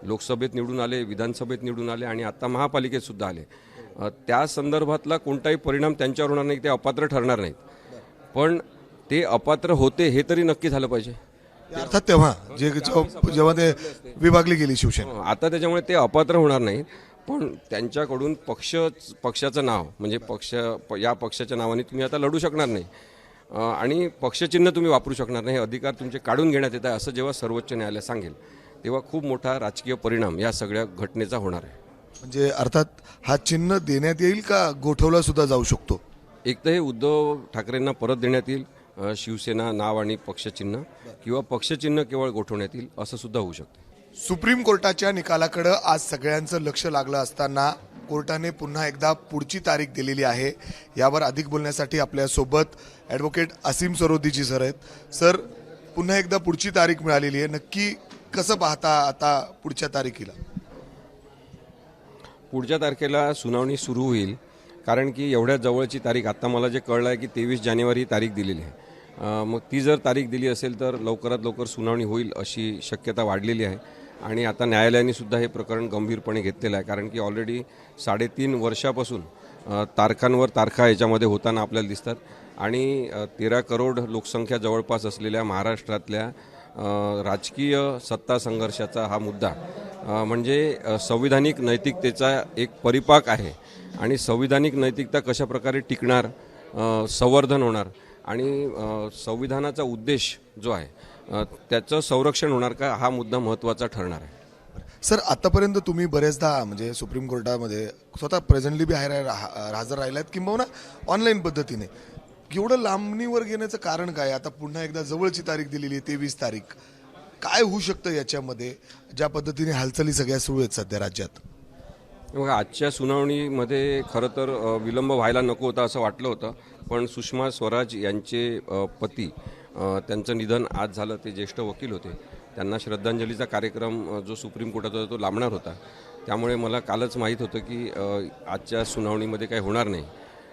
लोकसभेत निवडून आले, विधानसभेत निवडून आले आणि आता महापालिकेत सुद्धा आले, त्या संदर्भातला कोणताही परिणाम त्यांच्यावर होणार नाही, ते अपात्र ठरणार नाहीत. पण ते अपात्र होते हे तरी नक्की झालं पाहिजे. अर्थात तेव्हा जेव्हा ते विभागली गेली शिवसेना, आता त्याच्यामुळे ते अपात्र होणार नाहीत. पण त्यांच्याकडून पक्षाचं नाव म्हणजे या पक्षाच्या नावाने तुम्ही आता लढू शकणार नाही आणि पक्षचिन्ह तुम्ही वापरू शकणार नाही, हे अधिकार तुमचे काढून घेण्यात येत आहे असं जेव्हा सर्वोच्च न्यायालय सांगेल तेव्हा खूप मोठा राजकीय परिणाम या सगळ्या घटनेचा होणार आहे. म्हणजे अर्थात हा चिन्ह देण्यात येईल का गोठवला सुद्धा जाऊ शकतो? एक तर हे उद्धव ठाकरेंना परत देण्यात येईल, शिवसेना नाव आणि पक्षचिन्ह, किंवा पक्षचिन्ह केवळ गोठवण्यात येईल असं सुद्धा होऊ शकतं. सुप्रीम कोर्टाच्या निकालाकडे आज सगळ्यांचं लक्ष लागलं असताना कोर्टाने पुन्हा एकदा पुढची तारीख दिलेली आहे. यावर अधिक बोलण्यासाठी आपल्यासोबत ॲडव्होकेट असीम सरोदीजी सर आहेत. सर, पुन्हा एकदा पुढची तारीख मिळालेली आहे, नक्की कसं पाहता आता पुढच्या तारखेला? पुढच्या तारखेला सुनावणी सुरू होईल, कारण की एवढ्या जवळची तारीख, आता मला जे कळलं आहे की 23 जानेवारी ही तारीख दिलेली आहे. मग ती जर तारीख दिली असेल तर लवकरात लवकर सुनावणी होईल अशी शक्यता वाढलेली आहे. आणि आता न्यायालयाने सुद्धा हे प्रकरण गंभीरपणे घेतलेलं आहे, कारण की ऑलरेडी 3.5 वर्षापासून तारखांवर तारखा याच्यामध्ये होताना आपल्याला दिसतात. आणि 13 करोड लोकसंख्या जवळपास असलेल्या महाराष्ट्रातल्या राजकीय सत्ता संघर्षाचा हा मुद्दा म्हणजे संविधानिक नैतिकतेचा एक परिपाक आहे. आणि संविधानिक नैतिकता कशा प्रकारे टिकणार, संवर्धन होणार आणि संविधानाचा उद्देश जो आहे त्याचं संरक्षण होणार का, हा मुद्दा महत्त्वाचा ठरणार आहे. सर, आतापर्यंत तुम्ही बरेचदा म्हणजे सुप्रीम कोर्टामध्ये स्वतः प्रेझेंटली बी हजर राहिलात किंबहुना ऑनलाईन पद्धतीने. एवढं लांबणीवर घेण्याचं कारण काय? आता पुन्हा एकदा जवळची तारीख दिलेली आहे 23 तारीख. काय होऊ शकतं याच्यामध्ये, ज्या पद्धतीने हालचाली सगळ्या सुरू आहेत सध्या राज्यात? बघा, आजच्या सुनावणीमध्ये खरं तर विलंब व्हायला नको होता असं वाटलं होतं, पण सुषमा स्वराज यांचे पती, त्यांचं निधन आज झालं. ते ज्येष्ठ वकील होते, त्यांना श्रद्धांजलीचा कार्यक्रम जो सुप्रीम कोर्टात होता तो लांबणार होता. त्यामुळे मला कालच माहीत होतं की आजच्या सुनावणीमध्ये काही होणार नाही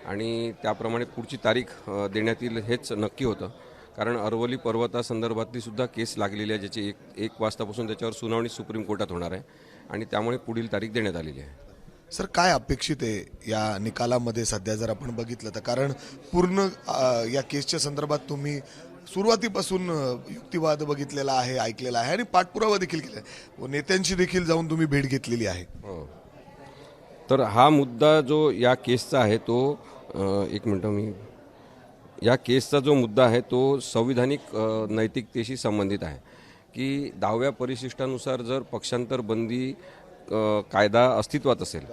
आणि त्याप्रमाणे पुढची तारीख देण्यात येईल हेच नक्की होतं. कारण अरवली पर्वतासंदर्भातली सुद्धा केस लागलेली आहे, ज्याची एक वाजतापासून त्याच्यावर सुनावणी सुप्रीम कोर्टात होणार आहे आणि त्यामुळे पुढील तारीख देण्यात आलेली आहे. सर, काय अपेक्षित आहे या निकालामध्ये सध्या जर आपण बघितलं तर? कारण पूर्ण या केसच्या संदर्भात तुम्ही सुरुवातीपासून युक्तिवाद बघितलेला आहे, ऐकलेला आहे आणि पाठपुरावा देखील केला आहे, नेत्यांची देखील जाऊन तुम्ही भेट घेतलेली आहे. हो, तर हा मुद्दा जो या केसचा आहे तो एक मिनटं, मी या केसचा जो मुद्दा आहे तो संविधानिक नैतिकतेशी संबंधित आहे की 10व्या परिशिष्टानुसार जर पक्षांतर बंदी कायदा अस्तित्वात असेल,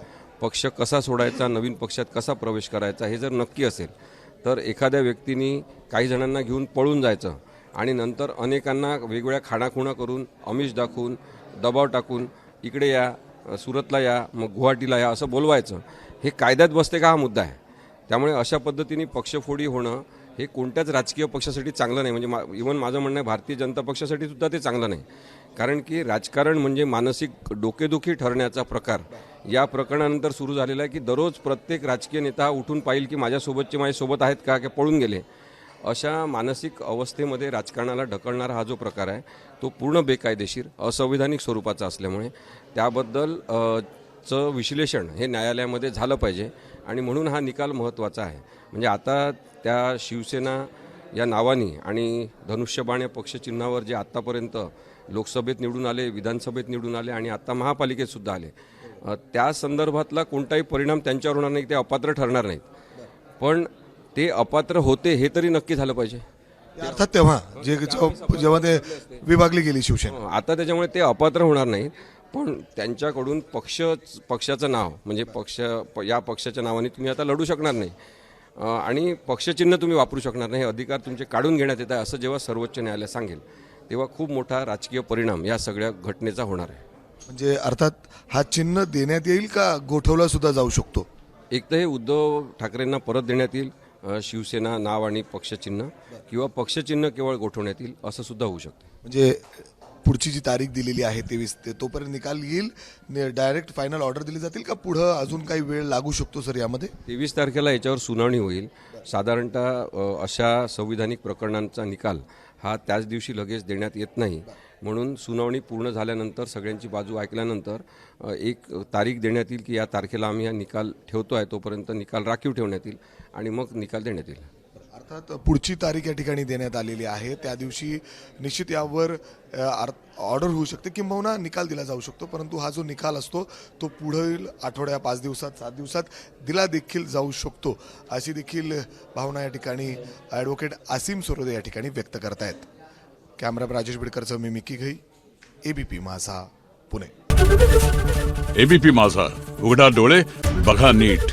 पक्ष कसा सोडायचा, नवीन पक्षात कसा प्रवेश करायचा हे जर नक्की असेल, तर एखाद्या व्यक्तीने काही जणांना घेऊन पळून जायचं आणि नंतर अनेकांना वेगवेगळ्या खाणाखुणा करून, आमिष दाखवून, दबाव टाकून इकडे या, सुरतला या, मग गुवाहाटीला या असं बोलवायचं, हे कायद्यात बसते का, हा मुद्दा आहे. त्यामुळे अशा पद्धतीने पक्षफोडी होणं हे कोणत्याच राजकीय पक्षासाठी चांगलं नाही. म्हणजे इव्हन माझं म्हणणं आहे भारतीय जनता पक्षासाठी सुद्धा ते चांगलं नाही. कारण की राजकारण म्हणजे मानसिक डोकेदुखी ठरण्याचा प्रकार या प्रकरणानंतर सुरू झालेला आहे की दररोज प्रत्येक राजकीय नेता उठून पाहिल की माझ्यासोबतचे माझ्यासोबत आहेत का, की पळून गेले. अशा मानसिक अवस्थेमध्ये राजकारणाला ढकलणारा हा जो प्रकार आहे तो पूर्ण बेकायदेशीर, असंविधानिक स्वरूपाचा असल्यामुळे त्याबद्दल चं विश्लेषण हे न्यायालयामध्ये झालं पाहिजे आणि म्हणून हा निकाल महत्त्वाचा आहे. म्हणजे आता त्या शिवसेना या नावाने आणि धनुष्यबाण या पक्षचिन्हावर जे आत्तापर्यंत लोकसभेत निवडून आले, विधानसभेत निवडून आले आणि आता महापालिकेत सुद्धा आले, त्या संदर्भातला कोणताही परिणाम त्यांच्यावर होणार नाही, ते अपात्र ठरणार नाहीत. पण ते अपात्र होते हे तरी नक्की झालं पाहिजे. अर्थात तेव्हा जेव्हा ते विभागली गेली शिवसेना, आता त्याच्यामुळे ते अपात्र होणार नाहीत. पण त्यांच्याकडून पक्षाचं नाव म्हणजे या पक्षाच्या नावाने तुम्ही आता लढू शकणार नाही आणि पक्षचिन्ह तुम्ही वापरू शकणार नाही, हे अधिकार तुमचे काढून घेण्यात येत आहे असं जेव्हा सर्वोच्च न्यायालय सांगेल तेव्हा खूप मोठा राजकीय परिणाम या सगळ्या घटनेचा होणार आहे. म्हणजे अर्थात हा चिन्ह देण्यात येईल का गोठवला सुद्धा जाऊ शकतो? एक तर हे उद्धव ठाकरेंना परत देण्यात येईल, शिवसेना नाव आणि पक्षचिन्ह, किंवा पक्षचिन्ह केवळ गोठवण्यात येईल असं सुद्धा होऊ शकतं. म्हणजे पुढची जी तारीख दिलेली आहे 23 ते तोपर्यंत निकाल येईल, डायरेक्ट फायनल ऑर्डर दिली जातील का पुढं अजून काही वेळ लागू शकतो सर यामध्ये? 23 तारखेला याच्यावर सुनावणी होईल. साधारणतः अशा संविधानिक प्रकरणांचा निकाल हा त्याच दिवशी लगेच देण्यात येत नाही म्हणून सुनावणी पूर्ण झाल्यानंतर सगळ्यांची बाजू ऐकल्यानंतर एक तारीख देण्यात येईल की या तारखेला आम्ही हा निकाल ठेवतो आहे, तोपर्यंत निकाल राखीव ठेवण्यात येईल आणि मग निकाल देण्यात येईल. अर्थात पुढची तारीख या ठिकाणी देण्यात आलेली आहे. त्या दिवशी निश्चित यावर ऑर्डर होऊ शकते किंबहुना निकाल दिला जाऊ शकतो, परंतु हा जो निकाल असतो तो पुढील आठवड्या 5 दिवसात 7 दिवसात दिला देखील जाऊ शकतो, अशी देखील भावना या ठिकाणी ॲडव्होकेट आसिम सरोदे या ठिकाणी व्यक्त करतायत. कॅमेरा राजेश बिडकरचं मी मिकी घई, एबीपी माझा, पुणे. एबीपी माझा, उघडा डोळे बघा नीट.